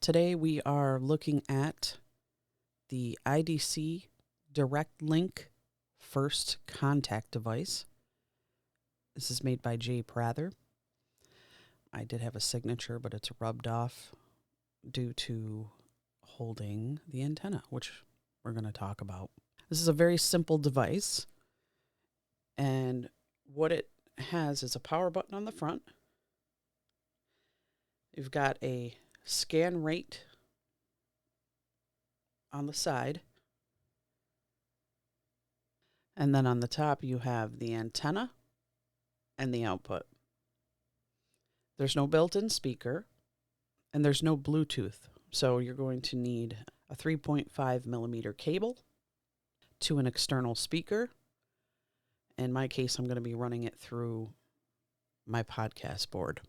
Today we are looking at the IDC Direct-Link first contact device. This is made by Prather. I did have a signature, but it's rubbed off due to holding the antenna, which we're going to talk about. This is a very simple device, and what it has is a power button on the front. You've got a scan rate on the side, and then on the top you have the antenna and the output. There's no built-in speaker, and there's no Bluetooth, so you're going to need a 3.5 millimeter cable to an external speaker. In my case, I'm going to be running it through my podcast board.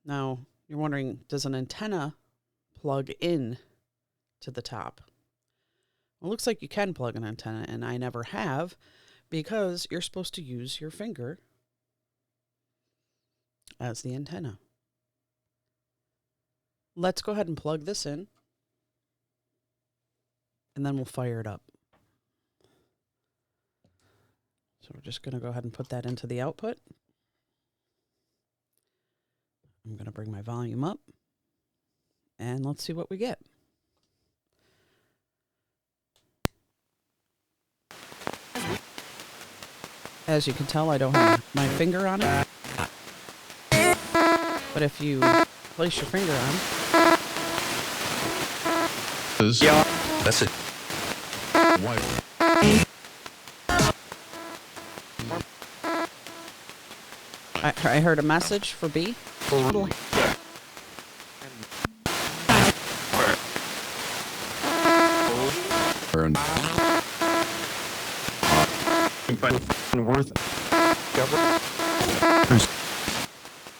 Now, you're wondering, does an antenna plug in to the top? Well, it looks like you can plug an antenna, and I never have, because you're supposed to use your finger as the antenna. Let's go ahead and plug this in, and then we'll fire it up. So we're just going to go ahead and put that into the output. I'm going to bring my volume up, and let's see what we get. As you can tell, I don't have my finger on it. But if you place your finger on, yeah, that's it. I heard a message for B.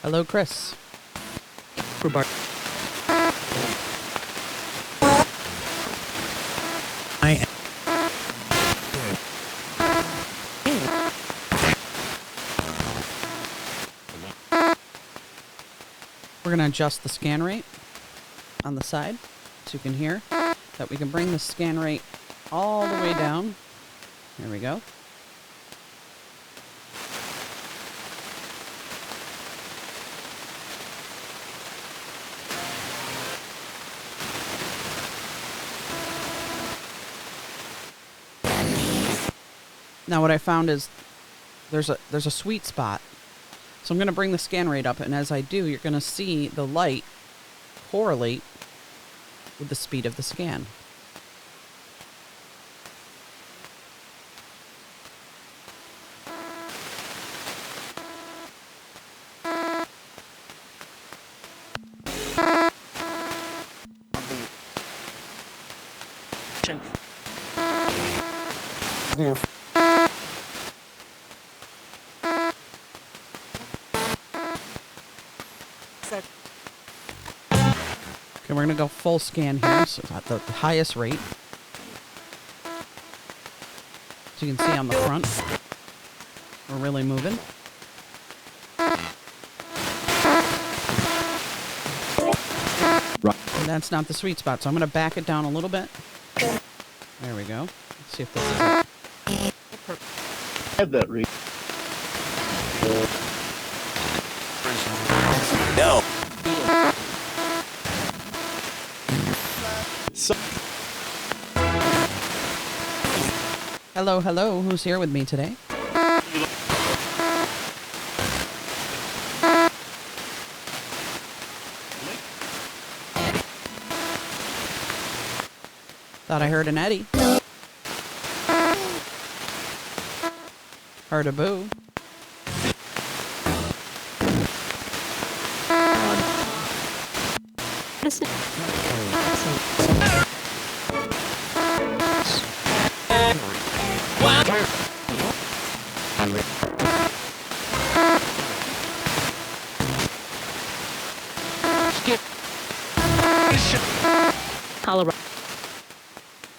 Hello, Chris. Goodbye. We're going to adjust the scan rate on the side so you can hear that we can bring the scan rate all the way down. There we go. Now what I found is there's a sweet spot. So I'm going to bring the scan rate up, and as I do, you're going to see the light correlate with the speed of the scan. Okay, we're going to go full scan here, so at the highest rate. So you can see on the front, we're really moving. And that's not the sweet spot, so I'm going to back it down a little bit. There we go. Let's see if this is it. Have that read. No. Hello, hello. Who's here with me today? Thought I heard an Eddie. Heard a boo.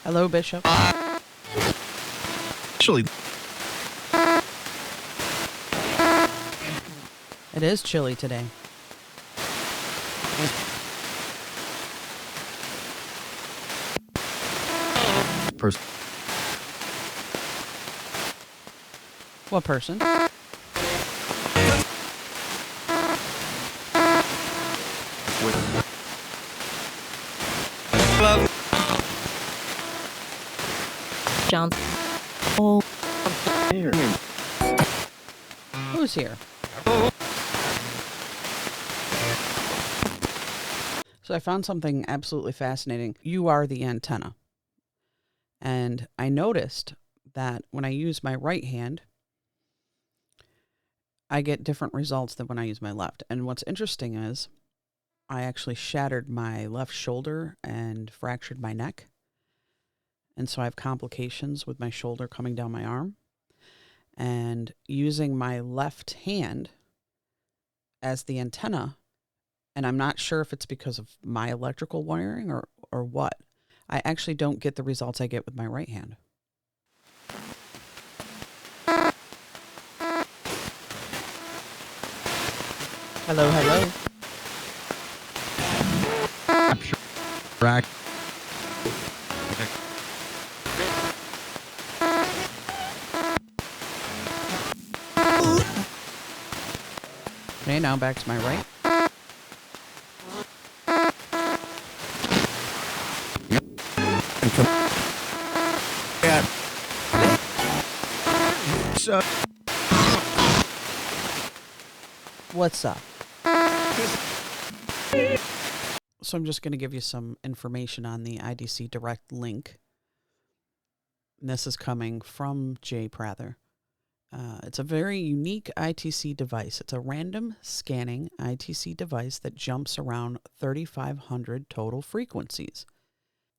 Hello, Bishop. Actually, it is chilly today. person. What person? John. Who's here? So I found something absolutely fascinating. You are the antenna. And I noticed that when I use my right hand, I get different results than when I use my left. And what's interesting is I actually shattered my left shoulder and fractured my neck. And so I have complications with my shoulder coming down my arm. And using my left hand as the antenna, and I'm not sure if it's because of my electrical wiring or what, I actually don't get the results I get with my right hand. Hello, hello. Rack. Okay, now back to my right. Yeah. So. What's up? So I'm just going to give you some information on the IDC Direct-Link. And this is coming from Prather. It's a very unique ITC device. It's a random scanning ITC device that jumps around 3,500 total frequencies.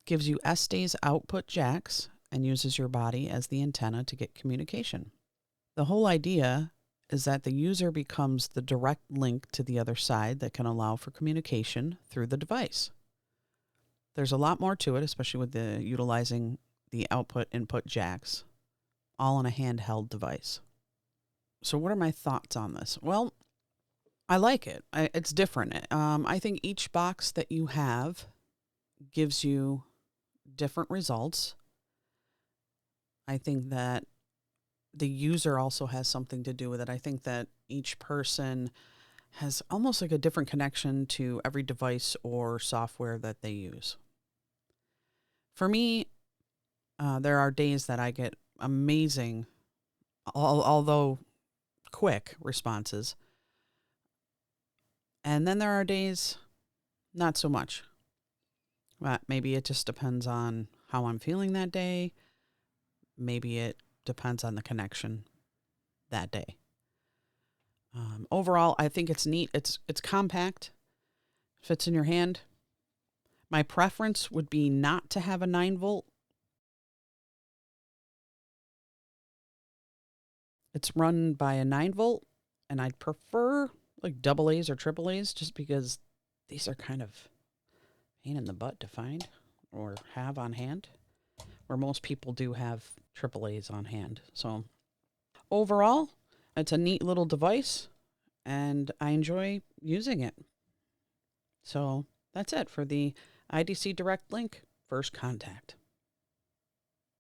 Gives you S-Days output jacks and uses your body as the antenna to get communication. The whole idea is that the user becomes the direct link to the other side that can allow for communication through the device. There's a lot more to it, especially with the utilizing the output-input jacks, all on a handheld device. So what are my thoughts on this? Well, I like it. It's different. I think each box that you have gives you different results. I think that the user also has something to do with it. I think that each person has almost like a different connection to every device or software that they use. For me, there are days that I get amazing, although quick responses. And then there are days not so much. Maybe it just depends on how I'm feeling that day. Maybe it depends on the connection that day. Overall, I think it's neat. It's compact, fits in your hand. My preference would be not to have a 9-volt. It's run by a 9-volt, and I'd prefer like AA's or AAA's just because these are kind of pain in the butt to find or have on hand, where most people do have AAA's on hand. So overall, it's a neat little device, and I enjoy using it. So that's it for the IDC Direct-Link First Contact.